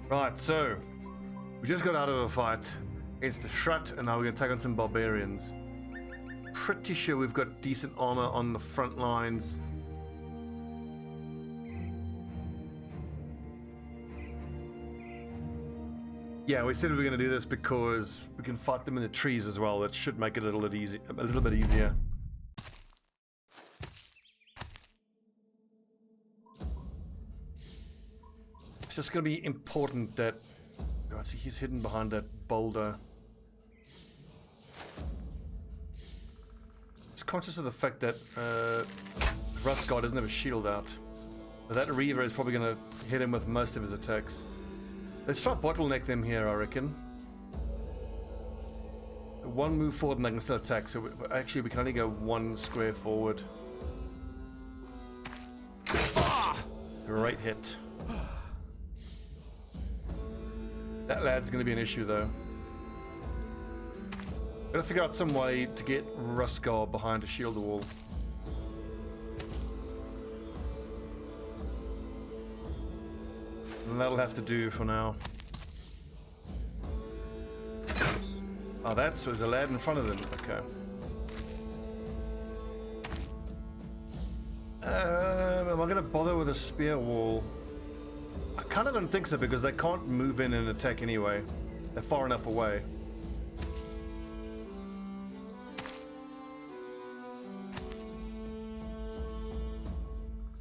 Right, so we just got out of a fight. It's the Shrut, and now we're going to take on some barbarians. Pretty sure we've got decent armor on the front lines. Yeah, we said we were going to do this because we can fight them in the trees as well. That should make it a little bit easier. It's just going to be important that... God, see, he's hidden behind that boulder. Just conscious of the fact that Rustguard doesn't have a shield out. But that Reaver is probably going to hit him with most of his attacks. Let's try bottleneck them here, I reckon. One move forward and they can still attack, so actually we can only go one square forward. Great hit. That lad's going to be an issue, though. Gotta figure out some way to get Rustguard behind a shield wall. And that'll have to do for now. Oh, there's a lad in front of them. Okay. Am I going to bother with a spear wall? I kind of don't think so, because they can't move in and attack anyway. They're far enough away.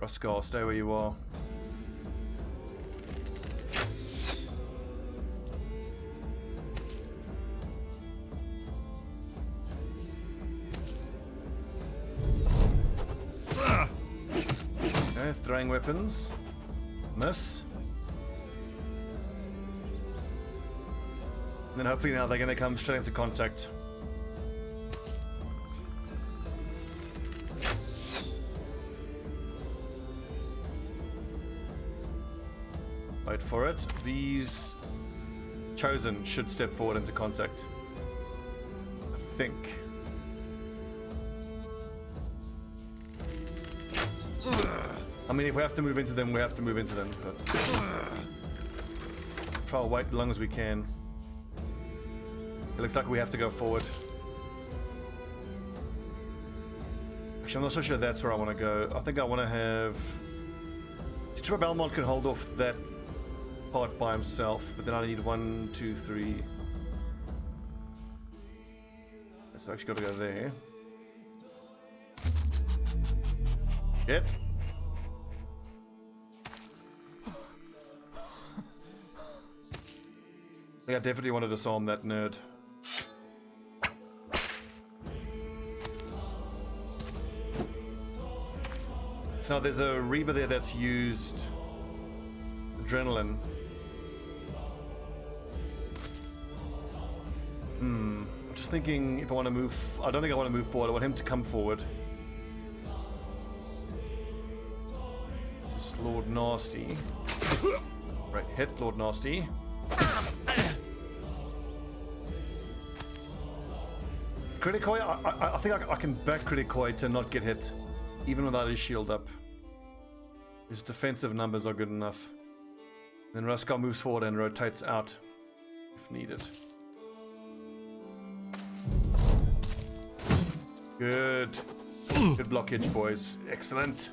Rustguard, stay where you are. Okay, throwing weapons. Miss. And then hopefully now they're going to come straight into contact. Wait for it. These chosen should step forward into contact. I think. I mean, if we have to move into them, we have to move into them. But try to wait as long as we can. It looks like we have to go forward. Actually, I'm not so sure that's where I want to go. I think I want to have... Trevor Belmont can hold off that part by himself, but then I need 1, 2, 3. So I actually got to go there. Get. I think I definitely wanted to disarm that nerd. So there's a Reaver there that's used adrenaline. I'm just thinking if I want to move... I don't think I want to move forward. I want him to come forward. This is Lord Nasty. Right, hit Lord Nasty. Criticoi, I think I can back Criticoi to not get hit, even without his shield up. His defensive numbers are good enough. Then Rustguard moves forward and rotates out if needed. Good. Good blockage, boys. Excellent.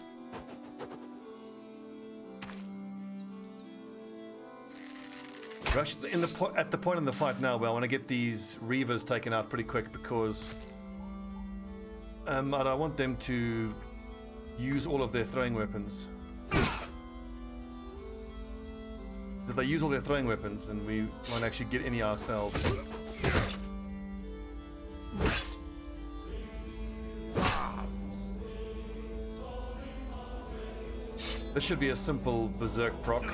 We're actually at the point in the fight now where I want to get these Reavers taken out pretty quick, because I don't want them to use all of their throwing weapons. If they use all their throwing weapons, then we won't actually get any ourselves. This should be a simple berserk proc.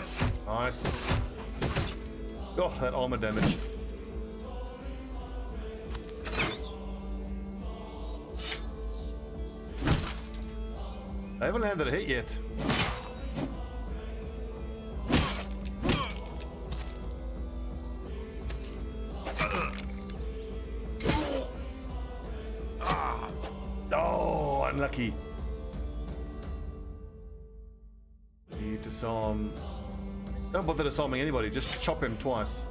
Nice. Oh, that armor damage. I haven't landed a hit yet. Oh, unlucky. You disarm Don't bother disarming anybody, just chop him twice.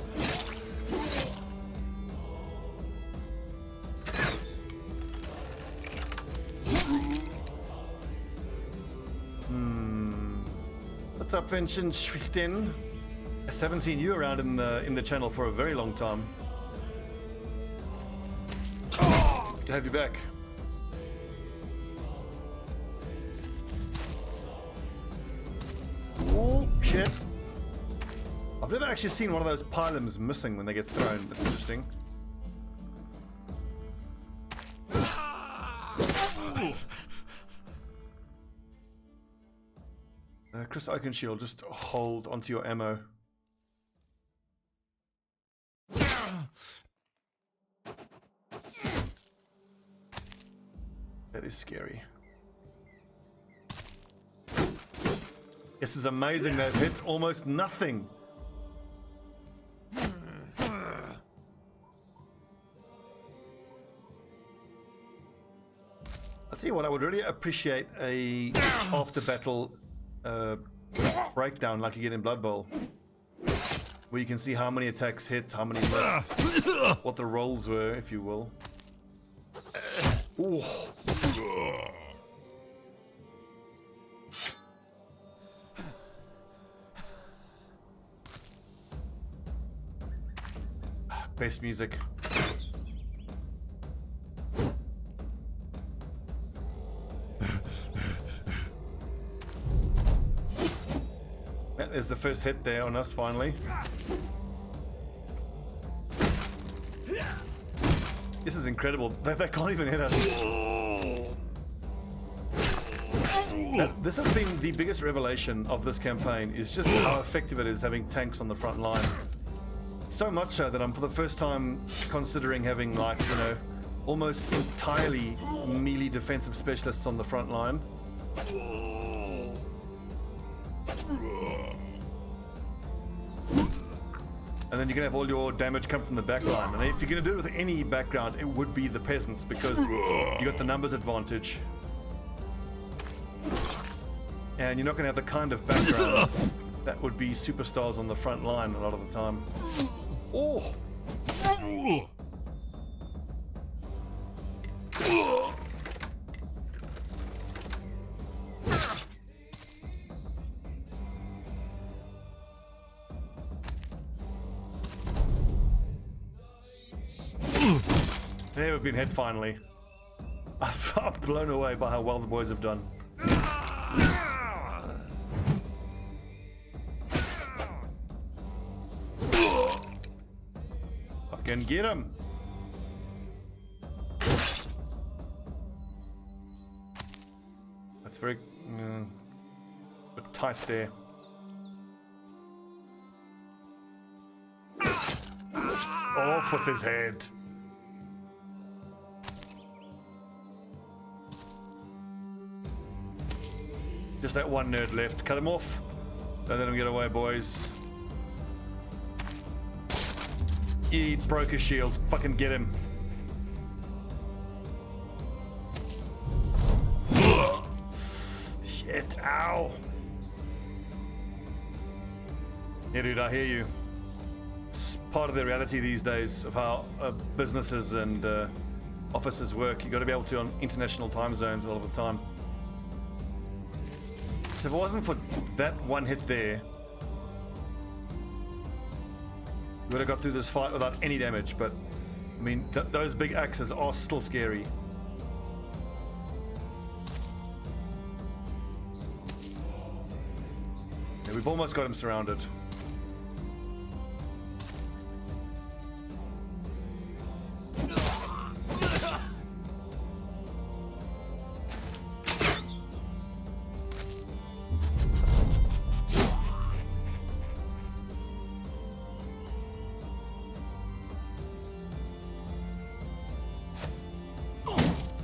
What's up, Vincent Schwichten? I haven't seen you around in the channel for a very long time. Good to have you back. Oh shit! I've never actually seen one of those pylons missing when they get thrown. That's interesting. Chris Oakenshield, just hold onto your ammo. That is scary. This is amazing. They've hit almost nothing. I'll tell you what, I would really appreciate a after battle breakdown like you get in Blood Bowl, where you can see how many attacks hit, how many missed, what the rolls were, if you will. Ooh. Best music. There's the first hit there on us, finally. This is incredible. They can't even hit us. This has been the biggest revelation of this campaign, is just how effective it is having tanks on the front line. So much so that I'm for the first time considering having, like, you know, almost entirely melee defensive specialists on the front line. And then you can have all your damage come from the back line. And if you're going to do it with any background, it would be the peasants, because you got the numbers advantage. And you're not going to have the kind of backgrounds that would be superstars on the front line a lot of the time. Oh! They've been hit finally. I'm blown away by how well the boys have done. Fucking get him! That's very but tight there. Off with his head. Just that one nerd left. Cut him off. Don't let him get away, boys. He broke his shield. Fucking get him. Shit. Ow. Yeah, dude, I hear you. It's part of the reality these days of how businesses and offices work. You got to be able to on international time zones a lot of the time. So if it wasn't for that one hit there, we would have got through this fight without any damage. But I mean, those big axes are still scary. Yeah, we've almost got him surrounded.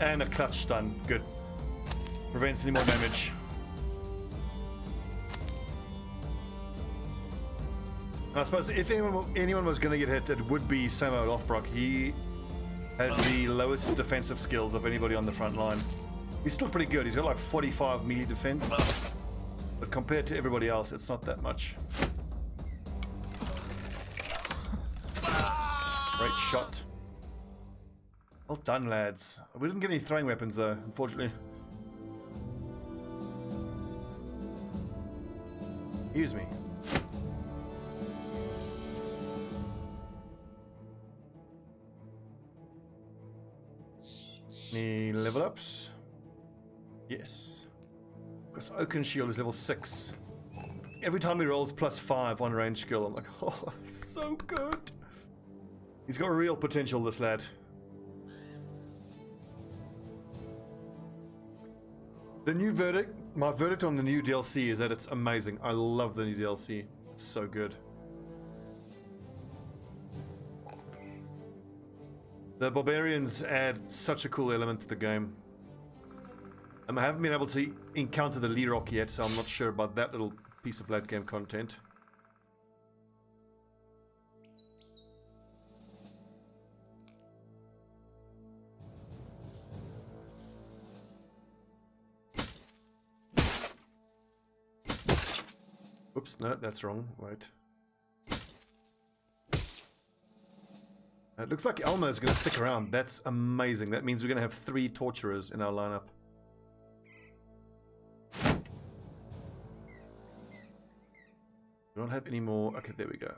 And a clutch stun. Good. Prevents any more damage. And I suppose if anyone was going to get hit, it would be Samo Lothbrok. He has the lowest defensive skills of anybody on the front line. He's still pretty good. He's got like 45 melee defense. But compared to everybody else, it's not that much. Great shot. Well done, lads. We didn't get any throwing weapons though, unfortunately. Excuse me. Any level ups? Yes. Because Oaken Shield is level 6. Every time he rolls +5 on range skill, I'm like, oh, so good. He's got real potential, this lad. The new verdict, my verdict on the new DLC is that it's amazing. I love the new DLC. It's so good. The barbarians add such a cool element to the game. I haven't been able to encounter the Lee Rock yet, so I'm not sure about that little piece of late game content. Oops, no, that's wrong. Wait. It looks like Elmo is going to stick around. That's amazing. That means we're going to have 3 torturers in our lineup. We don't have any more. Okay, there we go.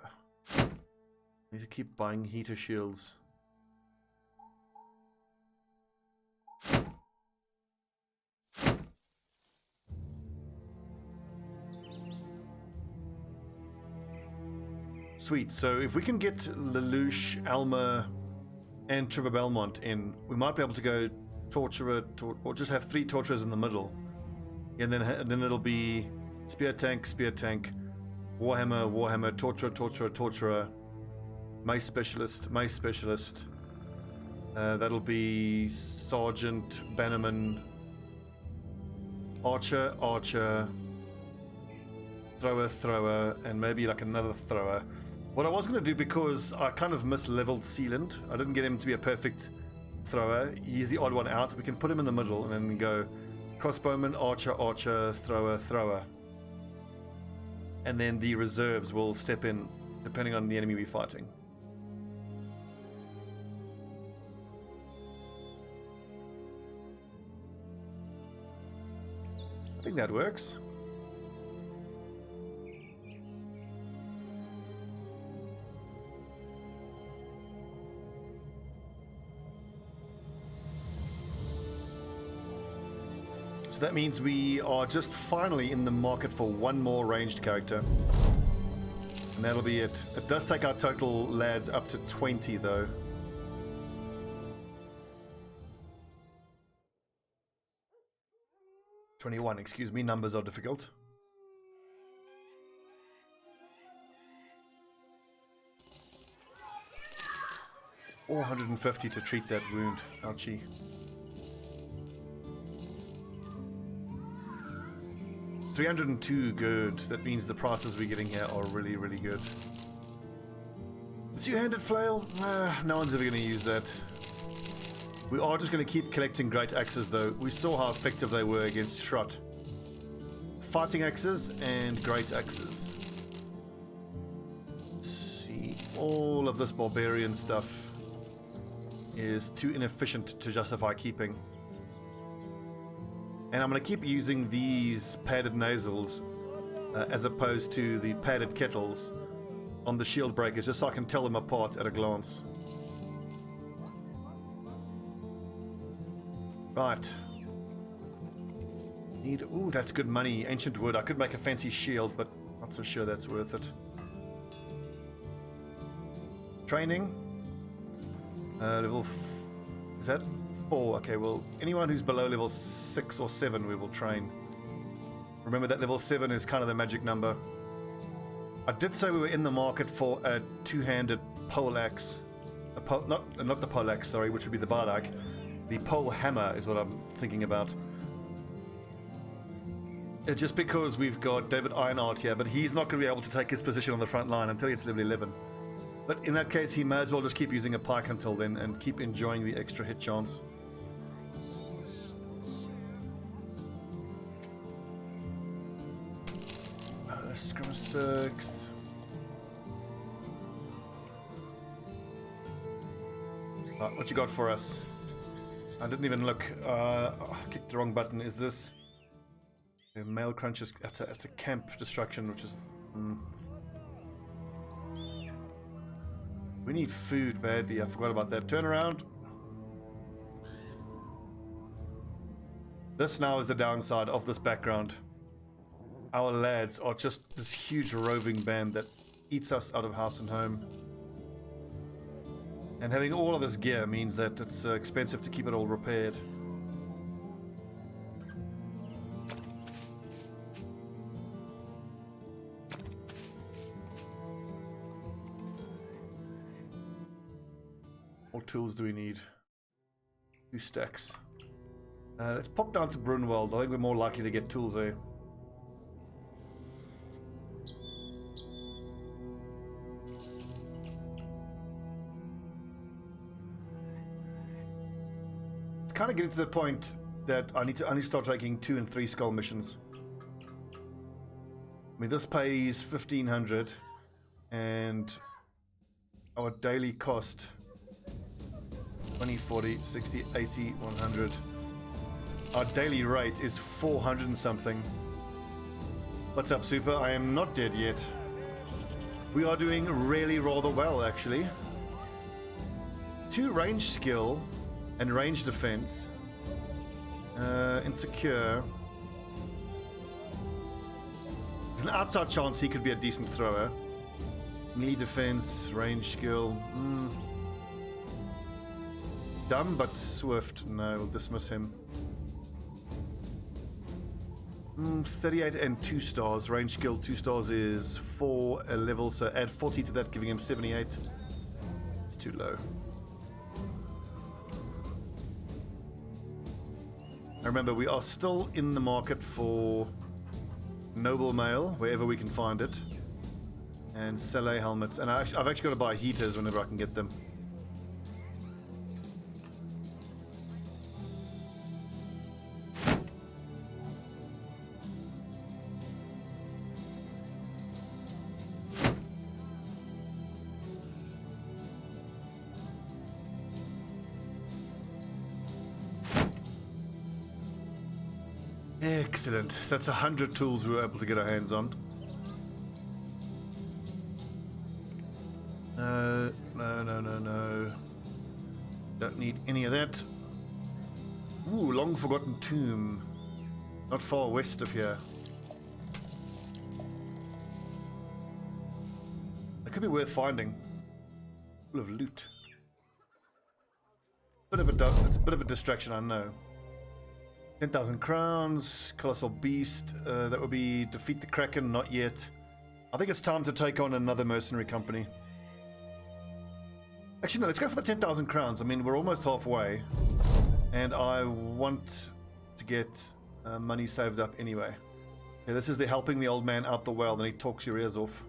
Need to keep buying heater shields. Sweet. So if we can get Lelouch, Alma, and Trevor Belmont in, we might be able to go Torturer, or just have 3 Torturers in the middle. And then it'll be Spear Tank, Warhammer, Warhammer, Torturer, Mace Specialist, that'll be Sergeant, Bannerman, Archer, Thrower, and maybe like another Thrower. What I was going to do, because I kind of misleveled Sealand, I didn't get him to be a perfect Thrower. He's the odd one out. We can put him in the middle and then go Crossbowman, Archer, Thrower. And then the reserves will step in depending on the enemy we're fighting. I think that works. So that means we are just finally in the market for one more ranged character. And that'll be it. It does take our total lads up to 20 though. "21, excuse me, numbers are difficult. $450 to treat that wound. Ouchie. $302, good. That means the prices we're getting here are really, really good. The two-handed flail? No one's ever going to use that. We are just going to keep collecting great axes though. We saw how effective they were against Shrut. Fighting axes and great axes. Let's see. All of this barbarian stuff is too inefficient to justify keeping. And I'm going to keep using these padded nasals as opposed to the padded kettles on the shield breakers, just so I can tell them apart at a glance. Right. Ooh, that's good money. Ancient wood. I could make a fancy shield, but not so sure that's worth it. Training. Is that 4? Okay, well, anyone who's below level 6 or 7 we will train. Remember that level 7 is kind of the magic number. I did say we were in the market for a two-handed pole axe. Not the pole axe, sorry, which would be the bardak. The pole hammer is what I'm thinking about. Just because we've got David Ironheart here, but he's not going to be able to take his position on the front line until it's level 11. But in that case, he may as well just keep using a pike until then and keep enjoying the extra hit chance. Scrum 6. What you got for us? I didn't even look. I clicked the wrong button. Is this a mail crunches? It's a camp destruction, which is. We need food badly. I forgot about that. Turn around. This now is the downside of this background. Our lads are just this huge roving band that eats us out of house and home. And having all of this gear means that it's expensive to keep it all repaired. What tools do we need? 2 stacks. Let's pop down to Brunwald. I think we're more likely to get tools there. It's kind of getting to the point that I need to only start taking 2 and 3 skull missions. I mean, this pays 1,500 and our daily cost 20, 40, 60, 80, 100. Our daily rate is 400 and something. What's up, Super? I am not dead yet. We are doing really rather well, actually. 2 range skill and range defense. Insecure. There's an outside chance he could be a decent thrower. Melee defense, range skill. Dumb but swift. No, we'll dismiss him. 38 and 2 stars. Range skill 2 stars is 4 a level, so add 40 to that, giving him 78. It's too low. I remember we are still in the market for noble mail wherever we can find it, and Saleh helmets, and I've actually got to buy heaters whenever I can get them. Excellent. So that's 100 tools we were able to get our hands on. No. Don't need any of that. Ooh, long forgotten tomb. Not far west of here. That could be worth finding. Full of loot. It's a bit of a distraction, I know. 10,000 crowns, Colossal Beast, that would be defeat the Kraken, not yet. I think it's time to take on another mercenary company. Actually, no, let's go for the 10,000 crowns. I mean, we're almost halfway, and I want to get money saved up anyway. Yeah, this is the helping the old man out the well, then he talks your ears off.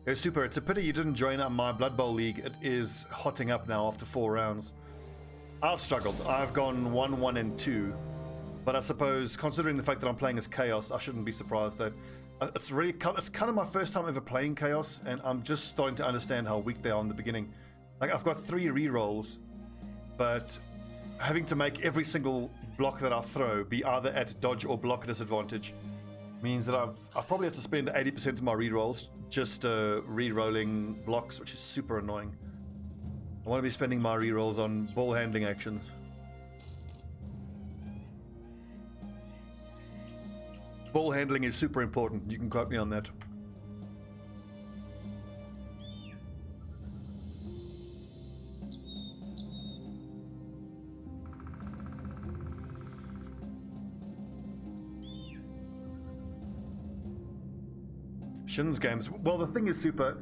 Yeah, super. It's a pity you didn't join up my Blood Bowl League. It is hotting up now after 4 rounds. I've struggled. I've gone 1, 1, and 2. But I suppose, considering the fact that I'm playing as Chaos, I shouldn't be surprised that it's kind of my first time ever playing Chaos, and I'm just starting to understand how weak they are in the beginning. Like, I've got 3 rerolls, but having to make every single block that I throw be either at dodge or block disadvantage means that I've probably had to spend 80% of my rerolls just re-rolling blocks, which is super annoying. I want to be spending my rerolls on ball handling actions. Ball handling is super important. You can quote me on that. Shin's games. Well, the thing is, Super,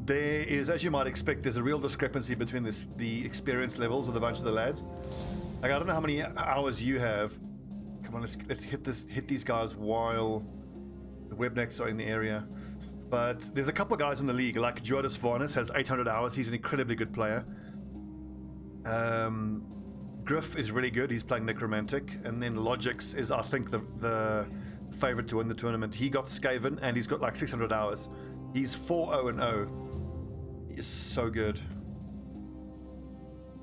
there is, as you might expect, there's a real discrepancy between the experience levels with a bunch of the lads. Like, I don't know how many hours you have. Come on, let's hit these guys while the webnecks are in the area. But there's a couple of guys in the league, like Joris Varnes has 800 hours. He's an incredibly good player. Griff is really good. He's playing Necromantic. And then Logix is, I think, the favorite to win the tournament. He got Skaven, and he's got like 600 hours. He's 4-0-0. is so good.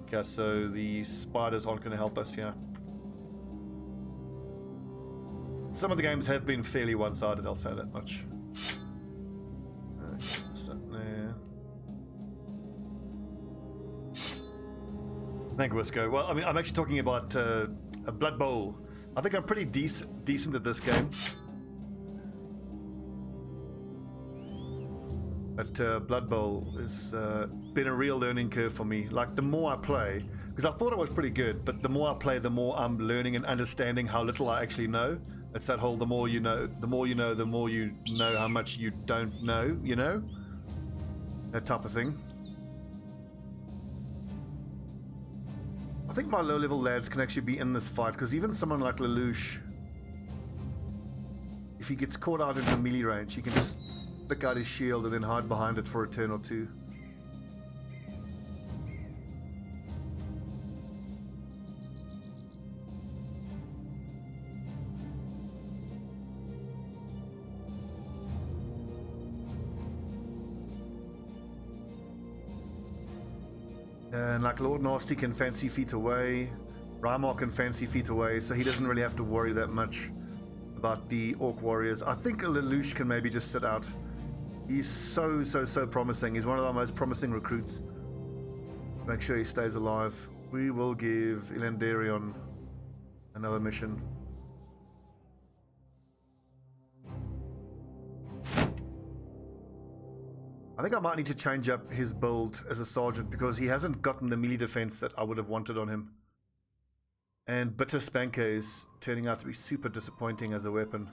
Okay, so the spiders aren't going to help us here. Some of the games have been fairly one-sided, I'll say that much. Thank you, Wisco. Well, I mean, I'm actually talking about a Blood Bowl. I think I'm pretty decent at this game. But Blood Bowl has been a real learning curve for me. Like, the more I play, because I thought I was pretty good, but the more I play, the more I'm learning and understanding how little I actually know. It's that whole the more you know, the more you know, the more you know how much you don't know, you know? That type of thing. I think my low-level lads can actually be in this fight, because even someone like Lelouch, if he gets caught out into melee range, he can just pick out his shield and then hide behind it for a turn or two. And like Lord Nasty can fancy feet away, Rymar can fancy feet away, so he doesn't really have to worry that much about the Orc Warriors. I think Lelouch can maybe just sit out. He's so promising. He's one of our most promising recruits. Make sure he stays alive. We will give Elandarion another mission. I think I might need to change up his build as a sergeant because he hasn't gotten the melee defense that I would have wanted on him. And Bitter Spanker is turning out to be super disappointing as a weapon.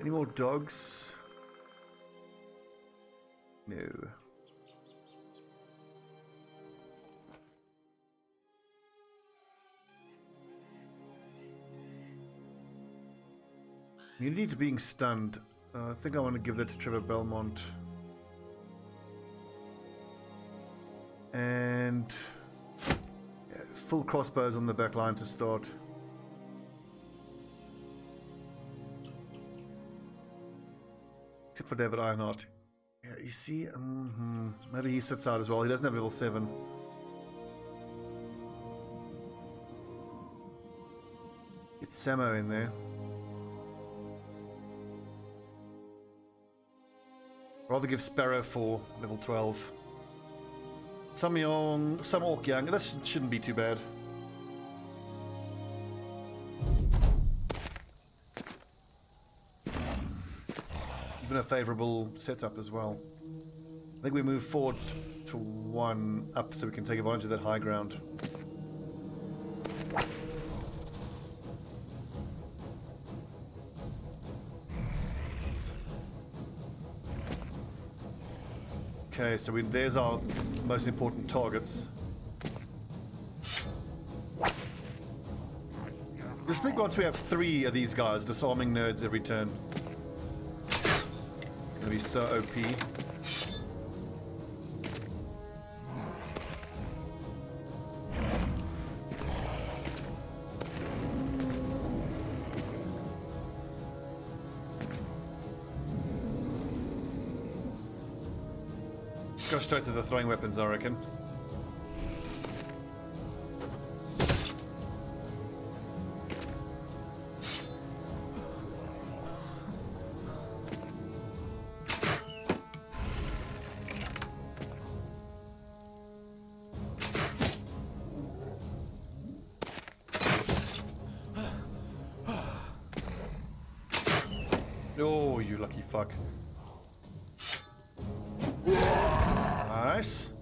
Any more dogs? No. Immunity to being stunned. I think I want to give that to Trevor Belmont. And yeah, full crossbows on the back line to start. Except for David Ironheart. Yeah, you see, maybe he sits out as well. He doesn't have level 7. Get Samo in there. Rather give Sparrow for level 12. Some young, some Orc young. This shouldn't be too bad. Even a favourable setup as well. I think we move forward to 1 up so we can take advantage of that high ground. Okay, so there's our most important targets. Just think once we have 3 of these guys disarming nerds every turn. It's gonna be so OP. Go straight to the throwing weapons, I reckon. Oh, you lucky fuck. Nice.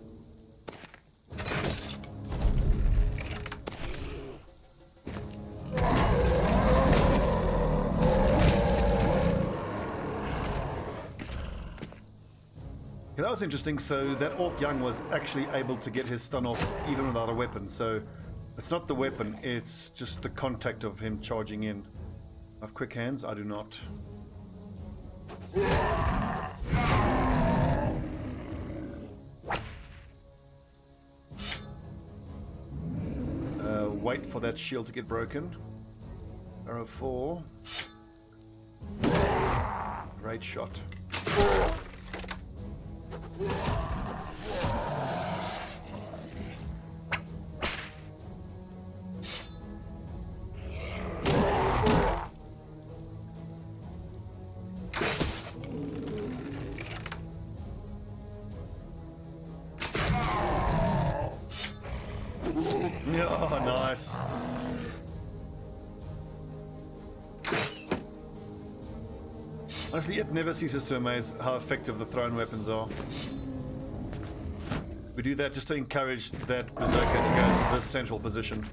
Yeah, that was interesting. So that Orc Young was actually able to get his stun off even without a weapon. So it's not the weapon, it's just the contact of him charging in. I have quick hands? I do not. wait for that shield to get broken. Arrow 4. Great shot. Oh, nice. Honestly, it never ceases to amaze how effective the thrown weapons are. We do that just to encourage that berserker to go into this central position.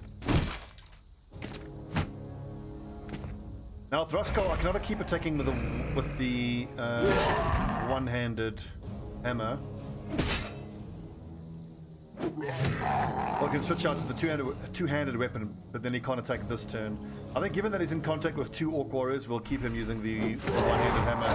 Now, Thrusko, I can either keep attacking with the one-handed hammer, or I can switch out to the two-handed weapon, but then he can't attack this turn. I think given that he's in contact with 2 orc warriors, we'll keep him using the one-handed hammer.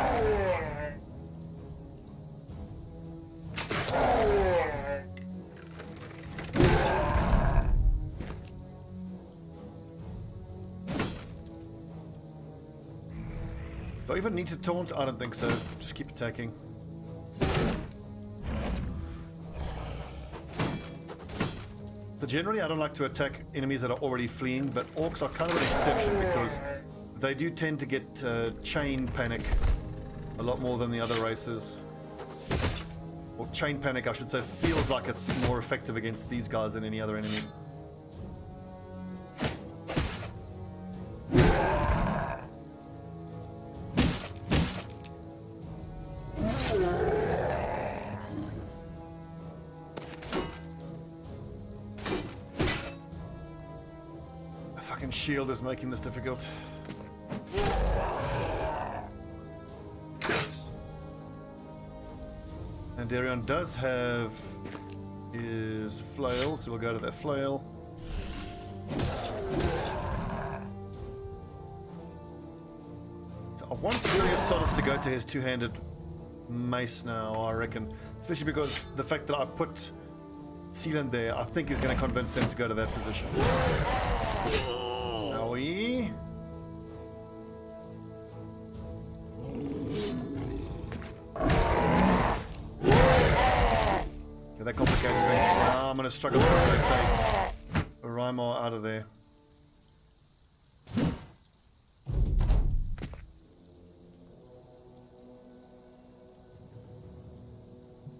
Do I even need to taunt? I don't think so. Just keep attacking. So generally I don't like to attack enemies that are already fleeing, but orcs are kind of an exception because they do tend to get chain panic a lot more than the other races. Or chain panic, I should say, feels like it's more effective against these guys than any other enemy. Shield is making this difficult. And Darion does have his flail, so we'll go to that flail. So I want Sirius to go to his two-handed mace now, I reckon. Especially because the fact that I put Sealand there, I think is going to convince them to go to that position. Owie. Okay, that complicates things. Now I'm going to struggle to rotate Rymar out of there.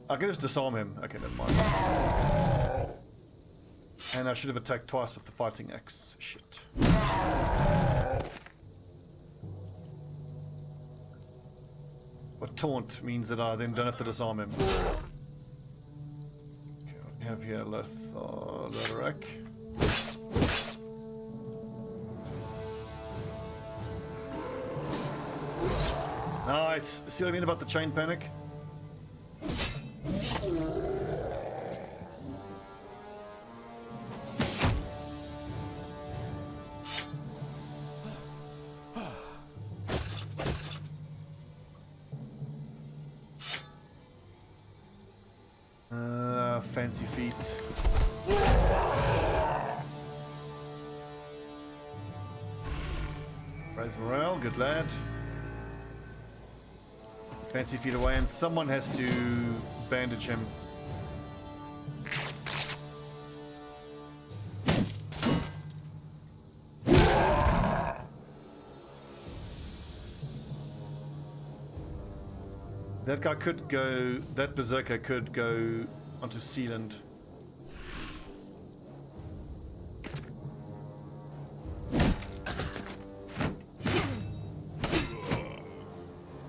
I can just disarm him. Okay, never mind. And I should have attacked twice with the fighting axe. Shit. But taunt means that I then don't have to disarm him. Okay, what do we have here? Lotharic. Nice. See what I mean about the chain panic? Fancy feet. Raise morale, good lad. Fancy feet away, and someone has to bandage him. That guy could go, that berserker could go onto Sealand.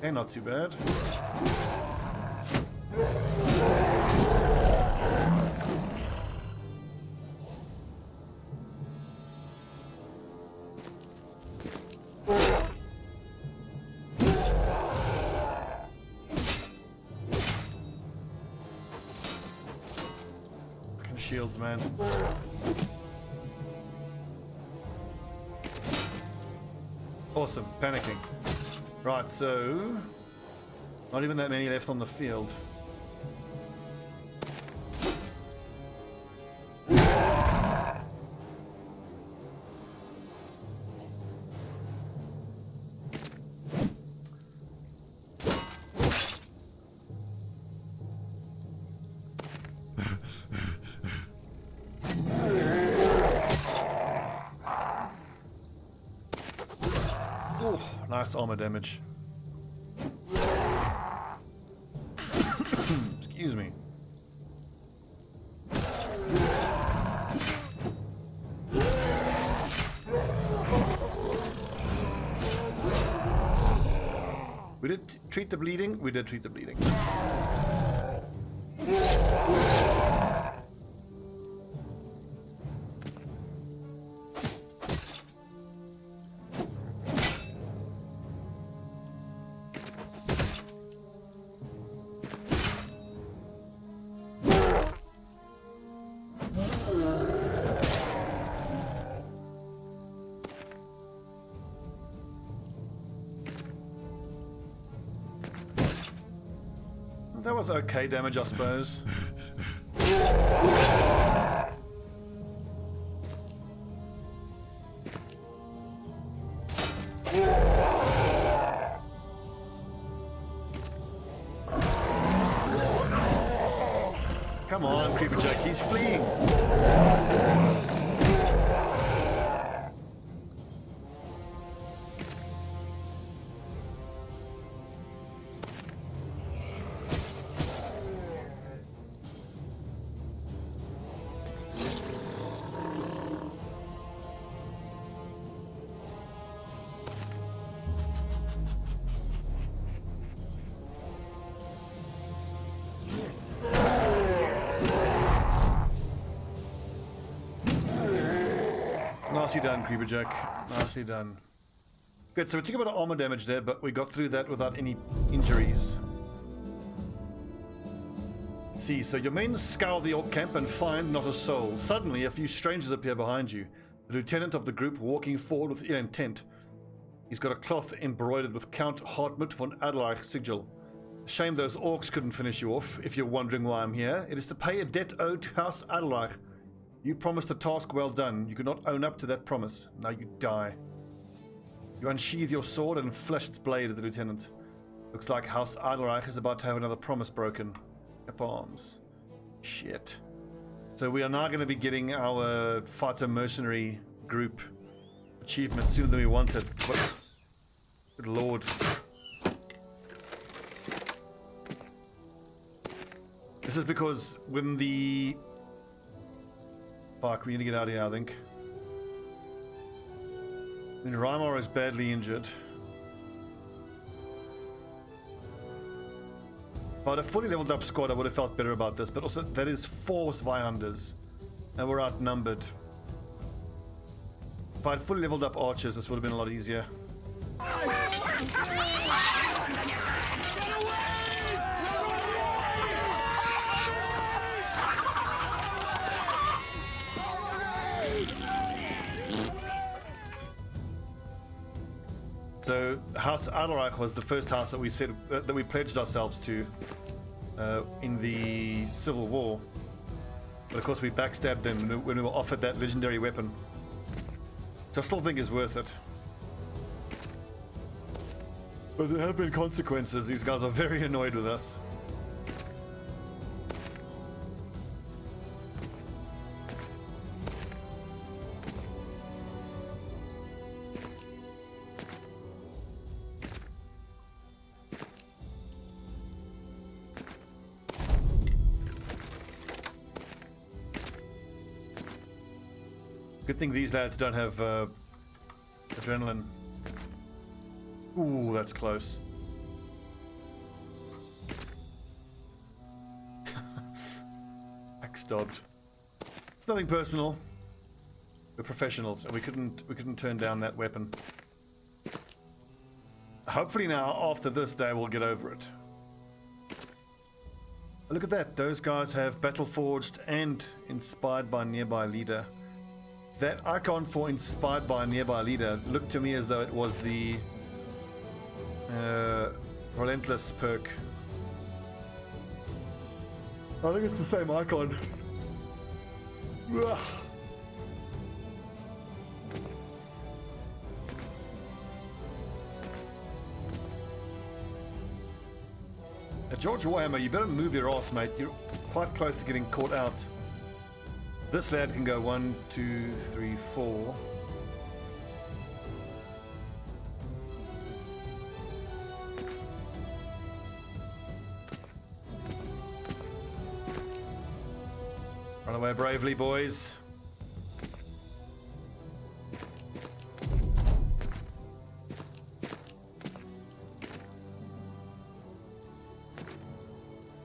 And not too bad. Shields, man. Awesome, panicking. Right, so not even that many left on the field. Nice armor damage. Excuse me. We did treat the bleeding. We did treat the bleeding. That was okay damage, I suppose. Come on, Creeper Jack, he's fleeing. Nicely done, Creeper Jack. Nicely done. Good, so we took a bit of armor damage there, but we got through that without any injuries. Let's see, so your men scour the orc camp and find not a soul. Suddenly, a few strangers appear behind you. The lieutenant of the group walking forward with ill intent. He's got a cloth embroidered with Count Hartmut von Adelreich sigil. Shame those orcs couldn't finish you off. If you're wondering why I'm here, it is to pay a debt owed to House Adelreich. You promised a task well done. You could not own up to that promise. Now you die. You unsheathe your sword and flash its blade at the lieutenant. Looks like House Adelreich is about to have another promise broken. Up arms. Shit. So we are now going to be getting our fighter mercenary group achievement sooner than we wanted. What? Good lord. This is because when the... Fuck, we need to get out of here, I think. I mean, Reimar is badly injured. If I had a fully leveled up squad, I would have felt better about this, but also that is 4 Zweihanders, and we're outnumbered. If I had fully leveled up archers, this would have been a lot easier. So House Adelreich was the first house that we said that we pledged ourselves to in the Civil War, but of course we backstabbed them when we were offered that legendary weapon. So I still think it's worth it. But there have been consequences. These guys are very annoyed with us. Good thing these lads don't have adrenaline. Ooh, that's close. Backstabbed. It's nothing personal. We're professionals, and we couldn't turn down that weapon. Hopefully now, after this, they will get over it. Look at that. Those guys have battle forged and inspired by nearby leader. That icon for inspired by a nearby leader looked to me as though it was the relentless perk. I think it's the same icon. Ugh. George Warhammer, you better move your ass, mate. You're quite close to getting caught out. This lad can go 1, 2, 3, 4. Run away bravely, boys.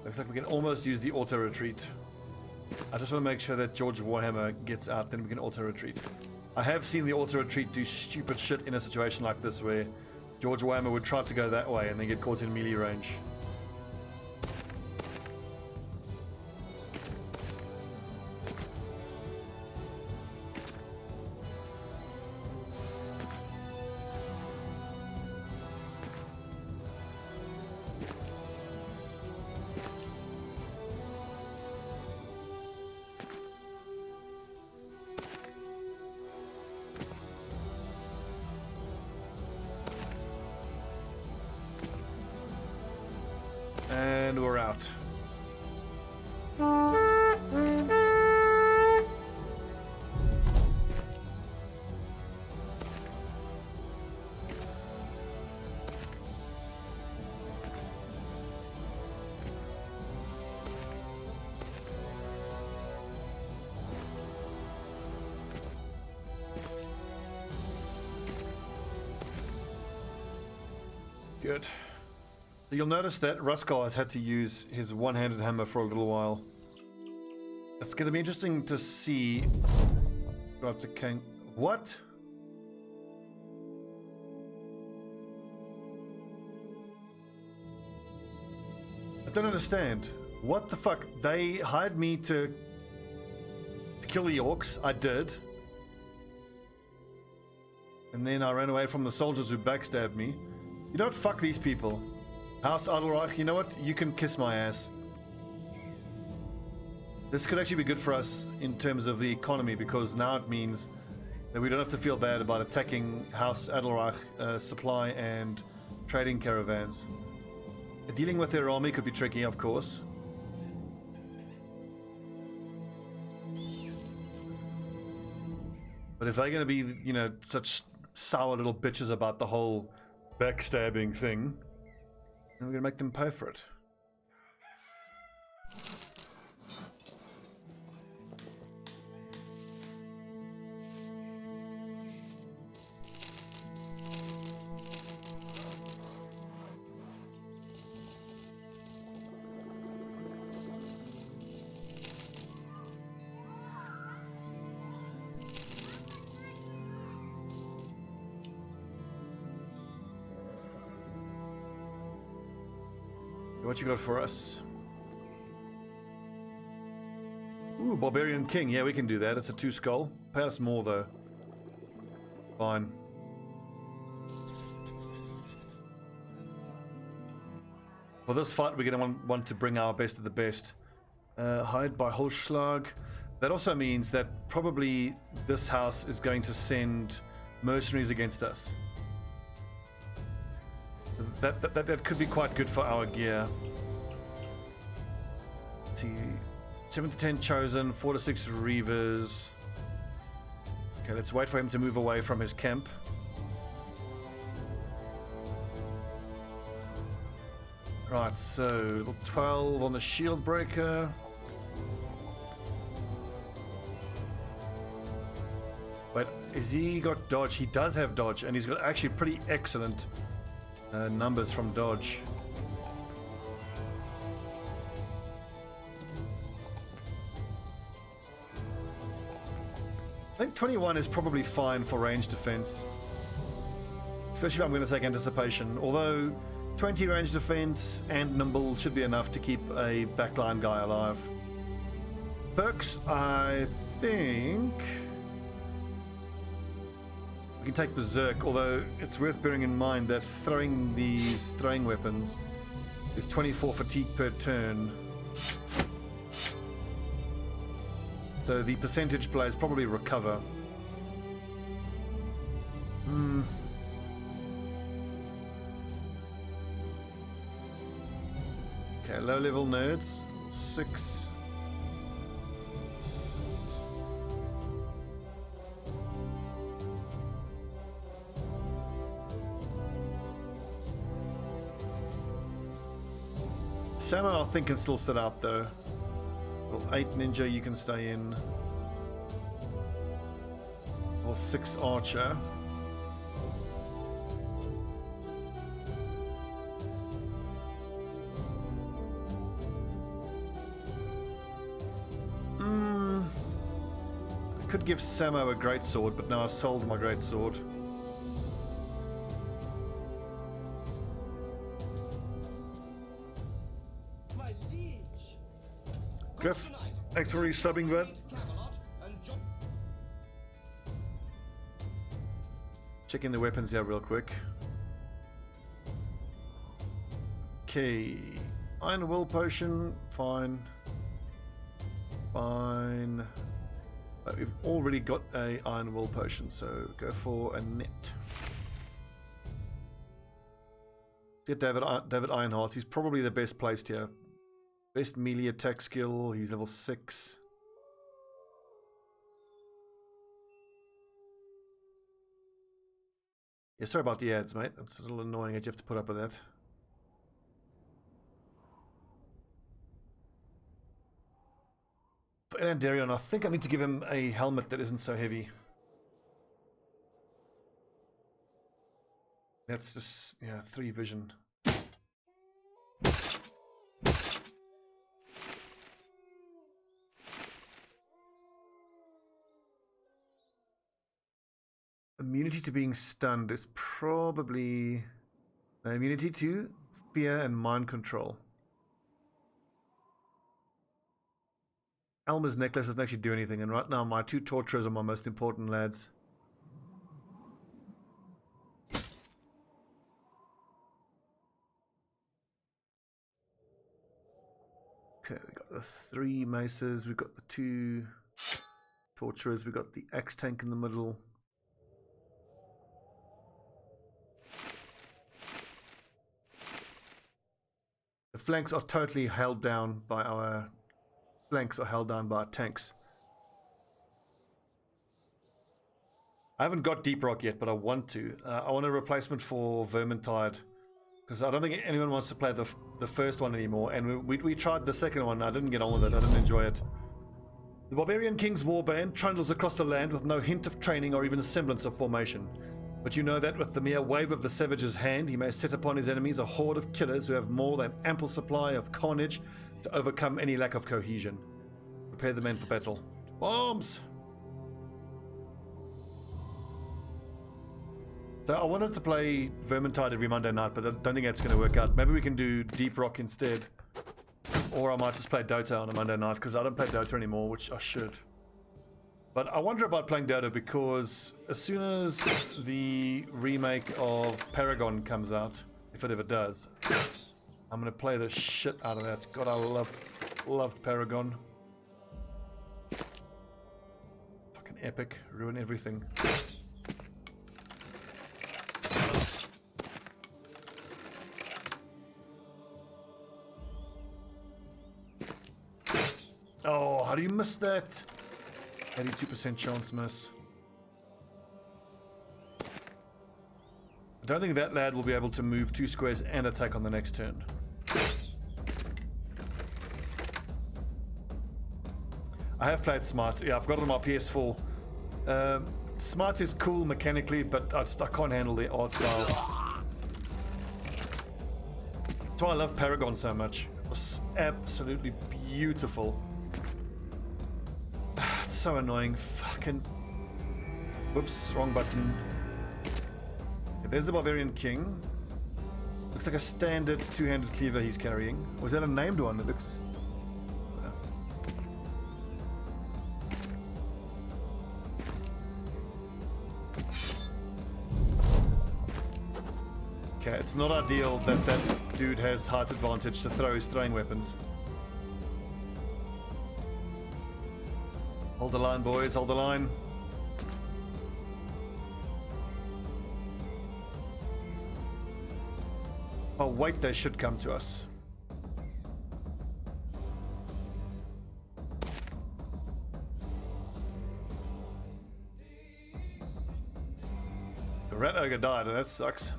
Looks like we can almost use the auto retreat. I just want to make sure that George Warhammer gets out, then we can auto retreat. I have seen the auto retreat do stupid shit in a situation like this where George Warhammer would try to go that way and then get caught in melee range. And we're out. Good. You'll notice that Ruskar has had to use his one-handed hammer for a little while. It's going to be interesting to see... Got the king... What? I don't understand. What the fuck? They hired me to kill the orcs. I did. And then I ran away from the soldiers who backstabbed me. You know what? Fuck these people. House Adelreich, you know what? You can kiss my ass. This could actually be good for us in terms of the economy, because now it means that we don't have to feel bad about attacking House Adelreich supply and trading caravans. Dealing with their army could be tricky, of course. But if they're going to be, you know, such sour little bitches about the whole backstabbing thing, and we're going to make them pay for it. What you got for us? Ooh, Barbarian King. Yeah, we can do that. It's a 2 skull. Pay us more, though. Fine. For this fight, we're going to want to bring our best of the best. Hide by Holschlag. That also means that probably this house is going to send mercenaries against us. That could be quite good for our gear. Let's see, 7 to 10 chosen, 4 to 6 reavers. Okay, let's wait for him to move away from his camp. Right, so level 12 on the shield breaker. Wait, has he got dodge? He does have dodge, and he's got actually pretty excellent numbers from dodge. I think 21 is probably fine for range defense, especially if I'm going to take anticipation, although 20 range defense and nimble should be enough to keep a backline guy alive. Perks, I think we can take Berserk, although it's worth bearing in mind that throwing these throwing weapons is 24 fatigue per turn. So the percentage play is probably recover. Okay, low level nerds. 6. Salmon, I think, can still sit out though. Level 8 ninja, you can stay in. Level 6 archer. I could give Samo a greatsword, but now I sold my greatsword. Griff, thanks for resubbing, bud. Checking the weapons here real quick. Okay, iron will potion, fine. Fine. But we've already got a iron will potion, so go for a net. Get David Ironheart. He's probably the best placed here. Best melee attack skill. He's level 6. Yeah, sorry about the ads, mate. It's a little annoying that you have to put up with that. For Elandarion, I think I need to give him a helmet that isn't so heavy. That's just, yeah, 3 vision. Immunity to being stunned is probably... immunity to fear and mind control. Alma's necklace doesn't actually do anything, and right now my 2 torturers are my most important lads. Okay, we got the 3 maces, we got the 2 torturers, we got the axe tank in the middle. The flanks are totally held down by our tanks. I haven't got Deep Rock yet, but I want to. I want a replacement for Vermintide, because I don't think anyone wants to play the first one anymore, and we tried the second one. I didn't get on with it. I didn't enjoy it. The Barbarian King's Warband trundles across the land with no hint of training or even a semblance of formation. But you know that with the mere wave of the savage's hand, he may set upon his enemies a horde of killers who have more than ample supply of carnage to overcome any lack of cohesion. Prepare the men for battle. Bombs! So I wanted to play Vermintide every Monday night, but I don't think that's going to work out. Maybe we can do Deep Rock instead. Or I might just play Dota on a Monday night, because I don't play Dota anymore, which I should. But I wonder about playing Dota, because as soon as the remake of Paragon comes out, if it ever does, I'm going to play the shit out of that. God, I loved Paragon. Fucking epic. Ruin everything. Oh, how do you miss that? 82% chance miss. I don't think that lad will be able to move 2 squares and attack on the next turn. I have played Smart. Yeah, I've got it on my PS4. Smart is cool mechanically, but I can't handle the art style. That's why I love Paragon so much. It was absolutely beautiful. It's so annoying. Fucking... Whoops, wrong button. Okay, there's the Barbarian King. Looks like a standard 2-handed cleaver he's carrying. Or is that a named one? It looks... Okay, it's not ideal that that dude has height advantage to throw his throwing weapons. Hold the line, boys, hold the line. Oh wait, they should come to us. The rat ogre died, and that sucks.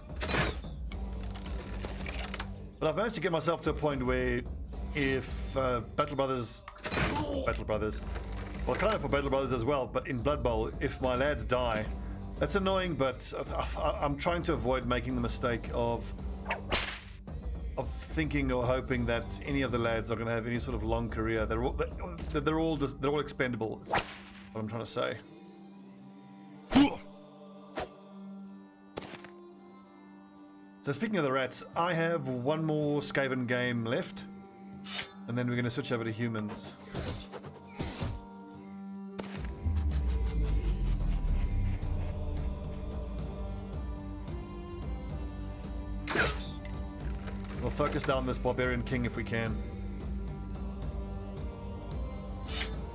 But I've managed to get myself to a point where if Battle Brothers Battle Brothers. Well, kind of for Battle Brothers as well, but in Blood Bowl, if my lads die, that's annoying, but I'm trying to avoid making the mistake of thinking or hoping that any of the lads are going to have any sort of long career. They're all expendable, is what I'm trying to say. So speaking of the rats, I have one more Skaven game left, and then we're going to switch over to humans. We'll focus down this Barbarian King if we can.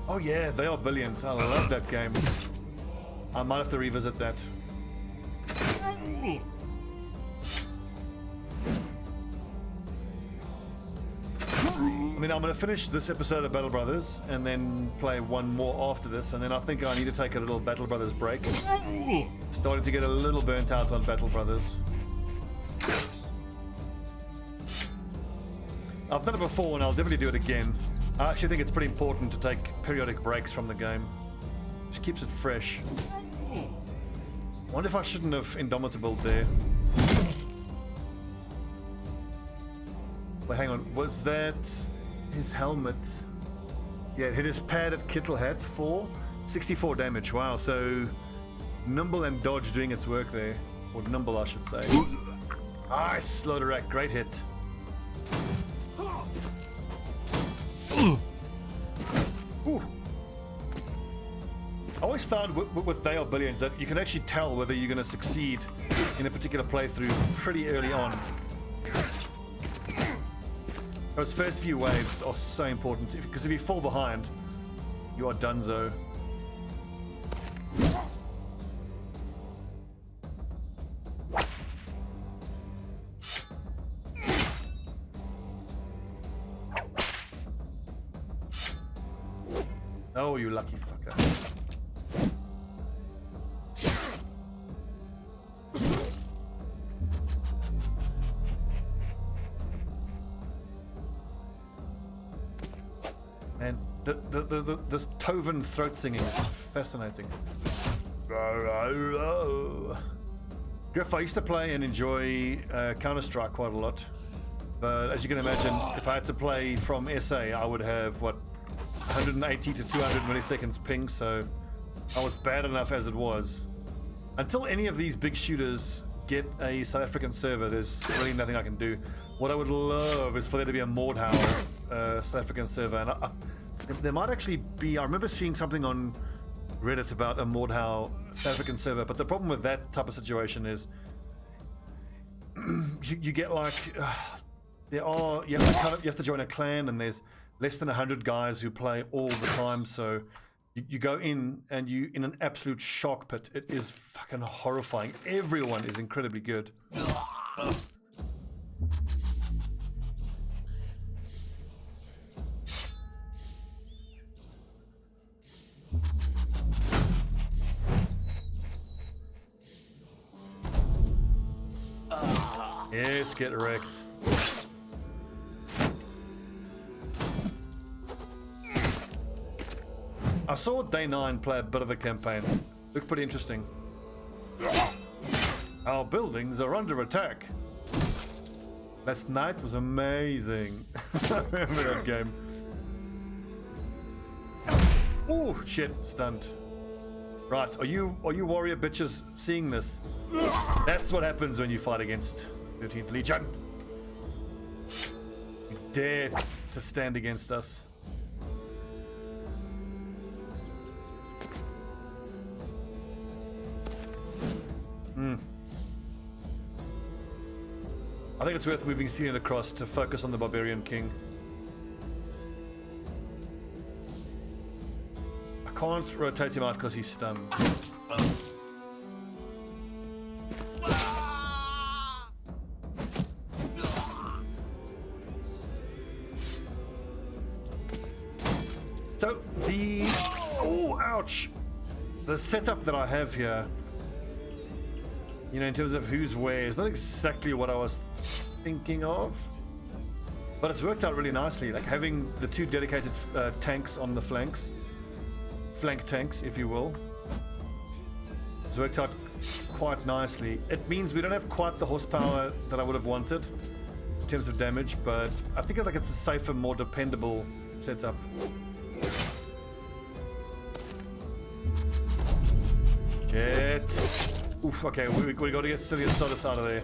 Oh yeah, they are billions. I love that game. I might have to revisit that. I mean, I'm going to finish this episode of Battle Brothers and then play one more after this, and then I think I need to take a little Battle Brothers break. Starting to get a little burnt out on Battle Brothers. I've done it before and I'll definitely do it again. I actually think it's pretty important to take periodic breaks from the game. Just keeps it fresh. I wonder if I shouldn't have Indomitable there. Wait, hang on, was that his helmet? Yeah, it hit his padded kittle hat for 64 damage. Wow, so nimble and dodge doing its work there. Or nimble, I should say. Nice, Slaughter, great hit. Ooh. I always found with They Are Billions that you can actually tell whether you're going to succeed in a particular playthrough pretty early on. Those first few waves are so important, because if you fall behind, you are donezo. Oh, you lucky fucker. Man, this Tovan throat singing is fascinating. Griff, I used to play and enjoy Counter-Strike quite a lot. But as you can imagine, if I had to play from SA, I would have, what, 180 to 200 milliseconds ping, so I was bad enough as it was. Until any of these big shooters get a South African server, there's really nothing I can do. What I would love is for there to be a Mordhau South African server, and there might actually be, I remember seeing something on Reddit about a Mordhau South African server, but the problem with that type of situation is you get like, you have to join a clan, and there's less than 100 guys who play all the time, so you go in and you in an absolute shock pit. It is fucking horrifying. Everyone is incredibly good. Yes, get wrecked. I saw Day 9 play a bit of a campaign. Looked pretty interesting. Our buildings are under attack. Last night was amazing. I remember that game. Oh shit, stunned. Right, are you warrior bitches seeing this? That's what happens when you fight against 13th Legion. You dare to stand against us. I think it's worth moving Cenit across to focus on the Barbarian King. I can't rotate him out because he's stunned. So the... Oh, ouch! The setup that I have here, you know, in terms of who's where, is not exactly what I was thinking of. But it's worked out really nicely, like having the 2 dedicated tanks on the flanks, flank tanks, if you will. It's worked out quite nicely. It means we don't have quite the horsepower that I would have wanted in terms of damage, but I think like it's a safer, more dependable setup. Shit. Oof, okay, we got to get Silius Sodus out of there.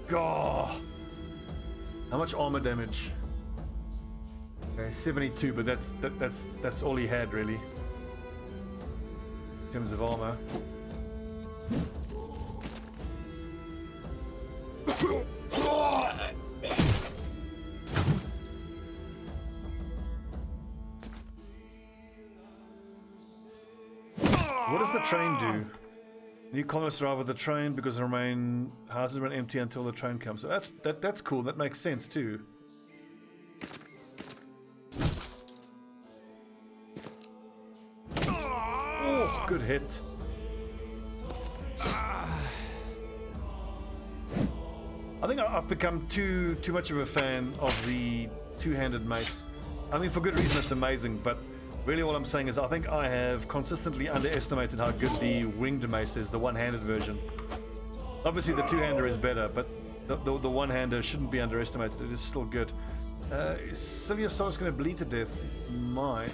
God. How much armor damage? Okay, 72, but that's all he had really in terms of armor. What does the train do? New colonists arrive with the train because the remain houses remain empty until the train comes. So that's cool. That makes sense too. Oh, good hit. I think I've become too much of a fan of the two-handed mace. I mean, for good reason, it's amazing, but really all I'm saying is I think I have consistently underestimated how good the winged mace is, the one-handed version. Obviously the two-hander is better, but the one-hander shouldn't be underestimated. It is still good. Is Silius Sodus going to bleed to death? He might.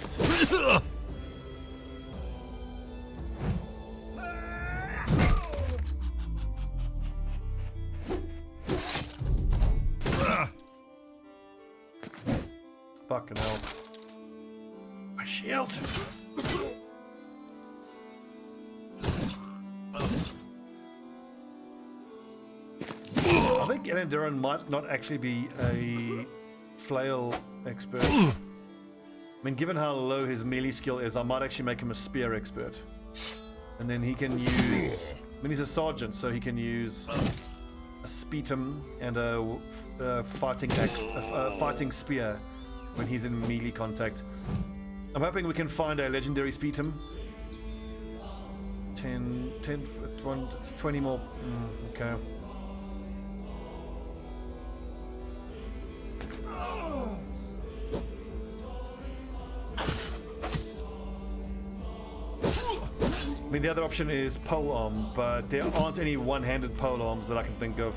Fucking hell. My shield! I think Elenduran might not actually be a flail expert. I mean, given how low his melee skill is, I might actually make him a spear expert. And then he can use... I mean, he's a sergeant, so he can use a spetum and a fighting axe, a fighting spear when he's in melee contact. I'm hoping we can find a legendary spetum. 20 more. Okay. I mean, the other option is polearm, but there aren't any one-handed polearms that I can think of.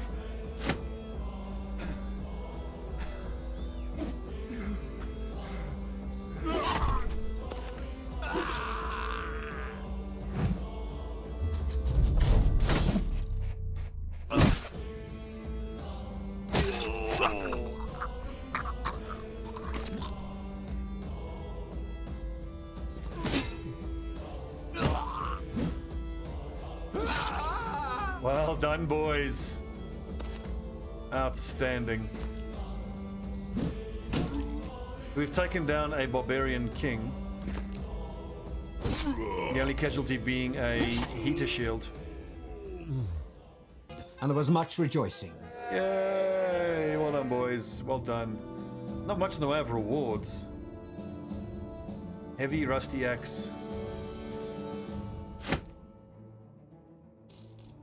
Well done, boys. Outstanding. We've taken down a barbarian king. The only casualty being a heater shield. And there was much rejoicing. Yay! Well done, boys. Well done. Not much in the way of rewards. Heavy rusty axe.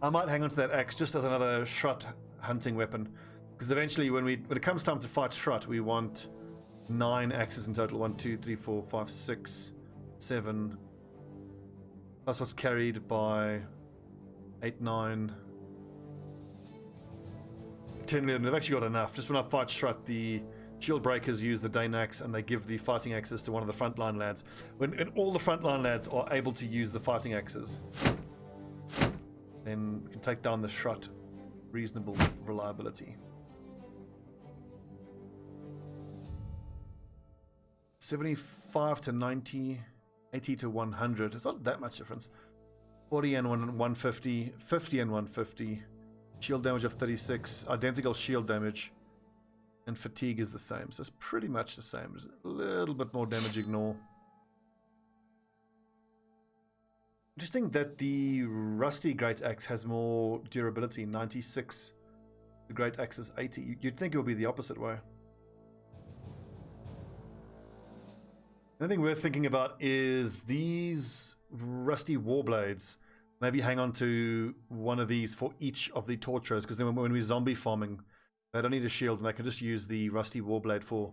I might hang on to that axe just as another Shrut hunting weapon, because eventually when it comes time to fight Shrut, we want 9 axes in total. 1, 2, 3, 4, 5, 6, 7. That's what's carried by 8, 9, 10, 11. They've actually got enough. Just when I fight Shrut, the shield breakers use the Dane axe and they give the fighting axes to one of the frontline lads. When all the frontline lads are able to use the fighting axes, then we can take down the Shrut. Reasonable reliability. 75 to 90, 80 to 100. It's not that much difference. 40 and 150, 50 and 150. Shield damage of 36, identical shield damage. And fatigue is the same, so it's pretty much the same. There's a little bit more damage ignore. Interesting that the rusty great axe has more durability, 96. The great axe is 80. You'd think it would be the opposite way. Another thing worth thinking about is these rusty warblades. Maybe hang on to one of these for each of the torturos, because then when we're zombie farming, They don't need a shield, and they can just use the rusty warblade for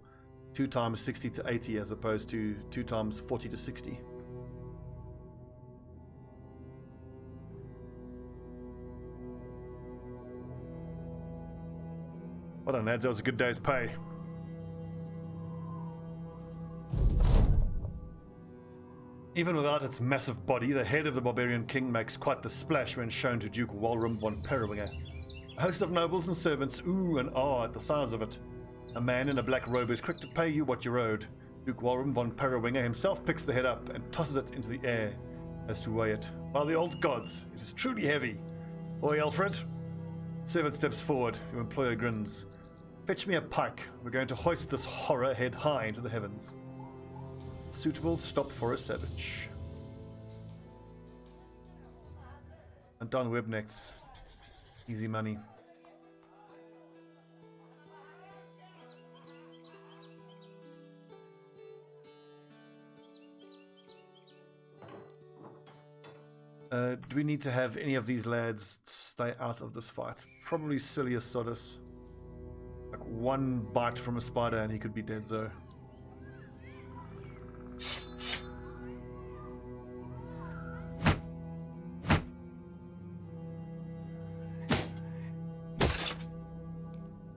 2 times 60 to 80 as opposed to 2 times 40 to 60. Well done, lads. That was a good day's pay. Even without its massive body, the head of the barbarian king makes quite the splash when shown to Duke Walram von Periwinger. A host of nobles and servants ooh and ah at the size of it. A man in a black robe is quick to pay you what you're owed. Duke Walram von Periwinger himself picks the head up and tosses it into the air as to weigh it. By the old gods, it is truly heavy. Oi, Alfred. Servant steps forward. Your employer grins. Fetch me a pike. We're going to hoist this horror head high into the heavens. Suitable stop for a savage. And done web next. Easy money. Do we need to have any of these lads stay out of this fight? Probably Silius Sodus. Like one bite from a spider and he could be dead, so.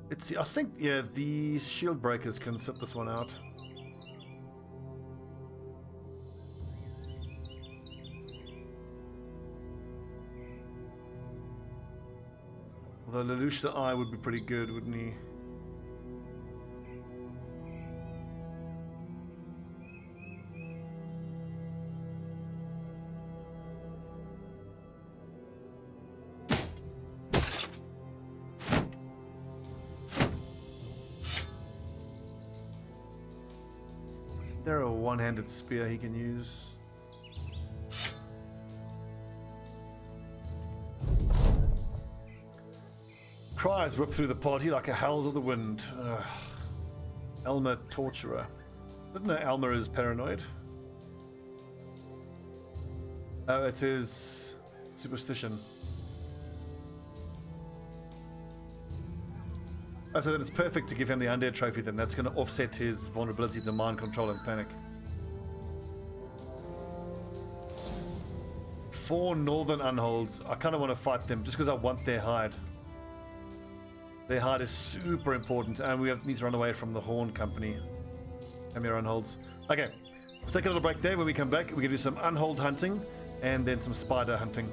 Let's see, I think, yeah, these shield breakers can sit this one out. Although Lelouch the Eye would be pretty good, wouldn't he? Is there a one-handed spear he can use? Cries whip through the party like a howls of the wind. Ugh. Elmer Torturer. Didn't know Elmer is paranoid. Oh, it is superstition. Oh, so then it's perfect to give him the undead trophy then. That's going to offset his vulnerability to mind control and panic. 4 northern unholds. I kind of want to fight them just because I want their hide. Their hide is super important, and we need to run away from the Horn Company. And their unholds. Okay, we'll take a little break there. When we come back, we're going to do some unhold hunting and then some spider hunting.